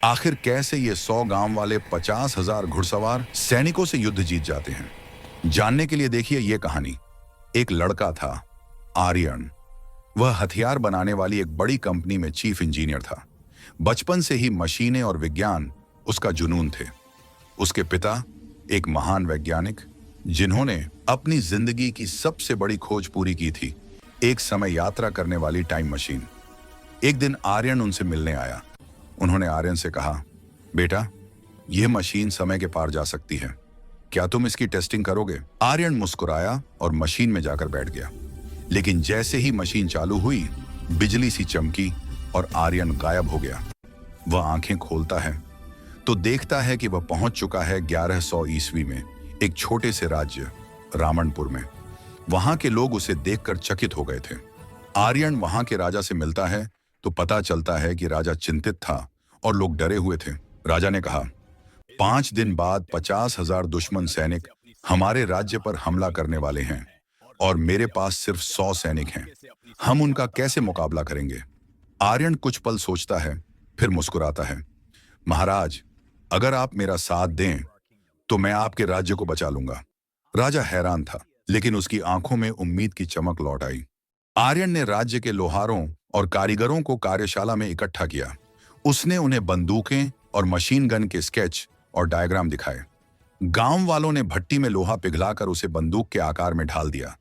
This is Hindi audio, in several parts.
आखिर कैसे ये 100 गांव वाले 50,000 घुड़सवार सैनिकों से युद्ध जीत जाते हैं? जानने के लिए देखिए ये कहानी। एक लड़का था, आर्यन। वह हथियार बनाने वाली एक बड़ी कंपनी में चीफ इंजीनियर था। बचपन से ही मशीनें और विज्ञान उसका जुनून थे। उसके पिता एक महान वैज्ञानिक, जिन्होंने अपनी जिंदगी की सबसे बड़ी खोज पूरी की थी, एक समय यात्रा करने वाली टाइम मशीन। एक दिन आर्यन उनसे मिलने आया। उन्होंने आर्यन से कहा, बेटा, यह मशीन समय के पार जा सकती है, क्या तुम इसकी टेस्टिंग करोगे? आर्यन मुस्कुराया और मशीन में जाकर बैठ गया। लेकिन जैसे ही मशीन चालू हुई, बिजली सी चमकी और आर्यन गायब हो गया। वह आंखें खोलता है तो देखता है कि वह पहुंच चुका है 1100 ईस्वी में एक छोटे से राज्य रामनपुर में। वहां के लोग उसे देखकर चकित हो गए थे। आर्यन वहां के राजा से मिलता है तो पता चलता है कि राजा चिंतित था और लोग डरे हुए थे। राजा ने कहा, 5 दिन बाद 50,000 दुश्मन सैनिक हमारे राज्य पर हमला करने वाले हैं और मेरे पास सिर्फ 100 सैनिक हैं। हम उनका कैसे मुकाबला करेंगे? आर्यन कुछ पल सोचता है, फिर मुस्कुराता है। महाराज, अगर आप मेरा साथ दें तो मैं आपके राज्य को बचा लूंगा। राजा हैरान था, लेकिन उसकी आंखों में उम्मीद की चमक लौट आई। आर्यन ने राज्य के लोहारों और कारीगरों को कार्यशाला में इकट्ठा किया। उसने उन्हें बंदूकें और मशीन गन के स्केच और डायग्राम दिखाए। गांव वालों ने भट्टी में लोहा पिघलाकर उसे बंदूक के आकार में ढाल दिया।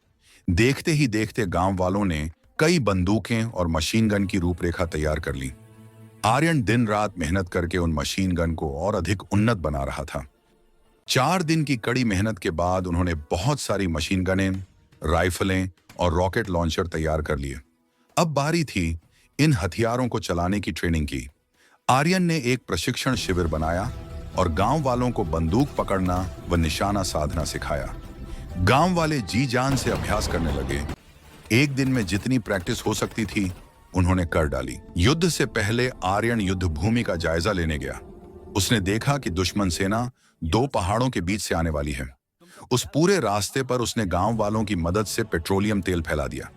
देखते ही देखते गांव वालों ने कई बंदूकें और मशीन गन की रूपरेखा तैयार कर ली। आर्यन दिन रात मेहनत करके उन मशीन गन को और अधिक उन्नत बना रहा था। 4 दिन की कड़ी मेहनत के बाद उन्होंने बहुत सारी मशीन गनें, राइफलें और रॉकेट लॉन्चर तैयार कर लिए। अब बारी थी इन हथियारों को चलाने की ट्रेनिंग की। आर्यन ने एक प्रशिक्षण शिविर बनाया और गांव वालों को बंदूक पकड़ना व निशाना साधना सिखाया। गांव वाले जी जान से अभ्यास करने लगे। एक दिन में जितनी प्रैक्टिस हो सकती थी, उन्होंने कर डाली। युद्ध से पहले आर्यन युद्ध भूमि का जायजा लेने गया। उसने देखा कि दुश्मन सेना 2 पहाड़ों के बीच से आने वाली है। उस पूरे रास्ते पर उसने गांव वालों की मदद से पेट्रोलियम तेल फैला दिया।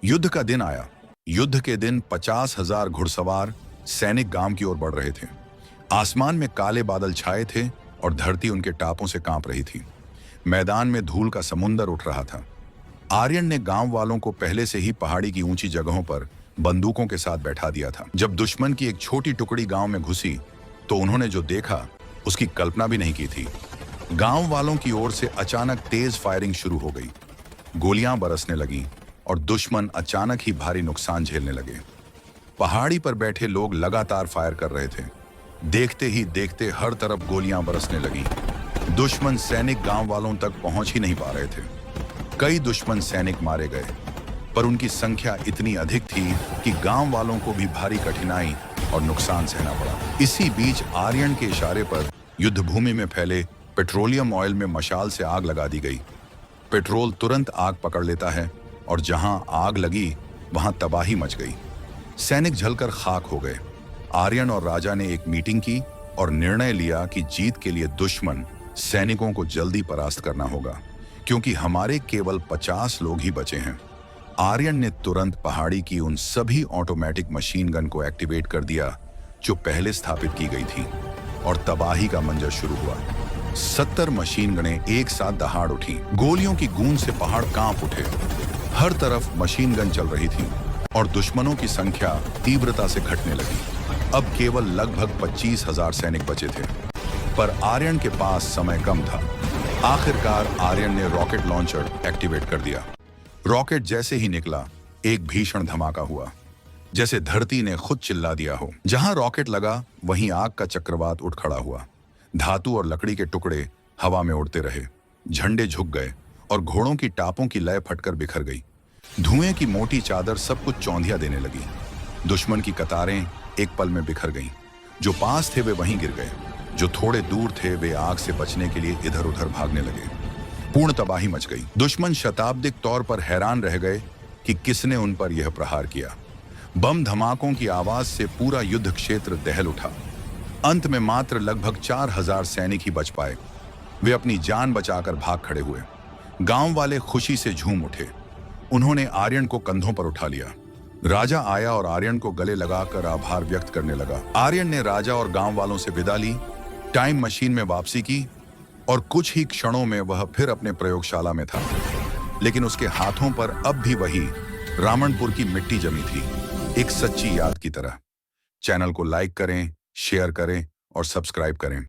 युद्ध का दिन आया। युद्ध के दिन 50,000 घुड़सवार सैनिक गांव की ओर बढ़ रहे थे। आसमान में काले बादल छाए थे और धरती उनके टापों से कांप रही थी। मैदान में धूल का समुंदर उठ रहा था। आर्यन ने गांव वालों को पहले से ही पहाड़ी की ऊंची जगहों पर बंदूकों के साथ बैठा दिया था। जब दुश्मन की एक छोटी टुकड़ी गांव में घुसी तो उन्होंने जो देखा, उसकी कल्पना भी नहीं की थी। गांव वालों की ओर से अचानक तेज फायरिंग शुरू हो गई। गोलियां बरसने लगीं और दुश्मन अचानक ही भारी नुकसान झेलने लगे। पहाड़ी पर बैठे लोग लगातार फायर कर रहे थे। देखते ही देखते हर तरफ गोलियां बरसने लगीं। दुश्मन सैनिक गांव वालों तक पहुंच ही नहीं पा रहे थे। कई दुश्मन सैनिक मारे गए, पर उनकी संख्या इतनी अधिक थी कि गांव वालों को भी भारी कठिनाई और नुकसान सहना पड़ा। इसी बीच आर्यन के इशारे पर युद्ध भूमि में फैले पेट्रोलियम ऑयल में मशाल से आग लगा दी गई। पेट्रोल तुरंत आग पकड़ लेता है और जहां आग लगी वहां तबाही मच गई। सैनिक जलकर खाक हो गए। आर्यन और राजा ने एक मीटिंग की और निर्णय लिया कि जीत के लिए दुश्मन सैनिकों को जल्दी परास्त करना होगा, क्योंकि हमारे केवल 50 लोग ही बचे हैं। आर्यन ने तुरंत पहाड़ी की उन सभी ऑटोमेटिक मशीन गन को एक्टिवेट कर दिया जो पहले स्थापित की गई थी, और तबाही का मंजर शुरू हुआ। 70 मशीन गनें एक साथ दहाड़ उठी। गोलियों की गूंज से पहाड़ कांप उठे। हर तरफ मशीन गन चल रही थी और दुश्मनों की संख्या तीव्रता से घटने लगी। अब केवल लगभग 25,000 सैनिक बचे थे, पर आर्यन के पास समय कम था। आखिरकार आर्यन ने रॉकेट लॉन्चर एक्टिवेट कर दिया। रॉकेट जैसे ही निकला, एक भीषण धमाका हुआ, जैसे धरती ने खुद चिल्ला दिया हो। जहां रॉकेट लगा वहीं आग का चक्रवात उठ खड़ा हुआ। धातु और लकड़ी के टुकड़े हवा में उड़ते रहे। झंडे झुक गए और घोड़ों की टापों की लय फटकर बिखर गई। धुएं की मोटी चादर सब कुछ चौंधिया देने लगी। दुश्मन की कतारें एक पल में बिखर गईं। जो पास थे वे वहीं गिर गए। जो थोड़े दूर थे वे आग से बचने के लिए इधर उधर भागने लगे। पूर्ण तबाही मच गई। दुश्मन शताब्दिक तौर पर हैरान रह गए कि किसने उन पर यह प्रहार किया। बम धमाकों की आवाज से पूरा युद्ध क्षेत्र दहल उठा। अंत में मात्र लगभग 4,000 सैनिक ही बच पाए। वे अपनी जान बचाकर भाग खड़े हुए। गांव वाले खुशी से झूम उठे। उन्होंने आर्यन को कंधों पर उठा लिया। राजा आया और आर्यन को गले लगाकर आभार व्यक्त करने लगा। आर्यन ने राजा और गांव वालों से विदा ली, टाइम मशीन में वापसी की और कुछ ही क्षणों में वह फिर अपने प्रयोगशाला में था। लेकिन उसके हाथों पर अब भी वही रामनपुर की मिट्टी जमी थी, एक सच्ची याद की तरह। चैनल को लाइक करें, शेयर करें और सब्सक्राइब करें।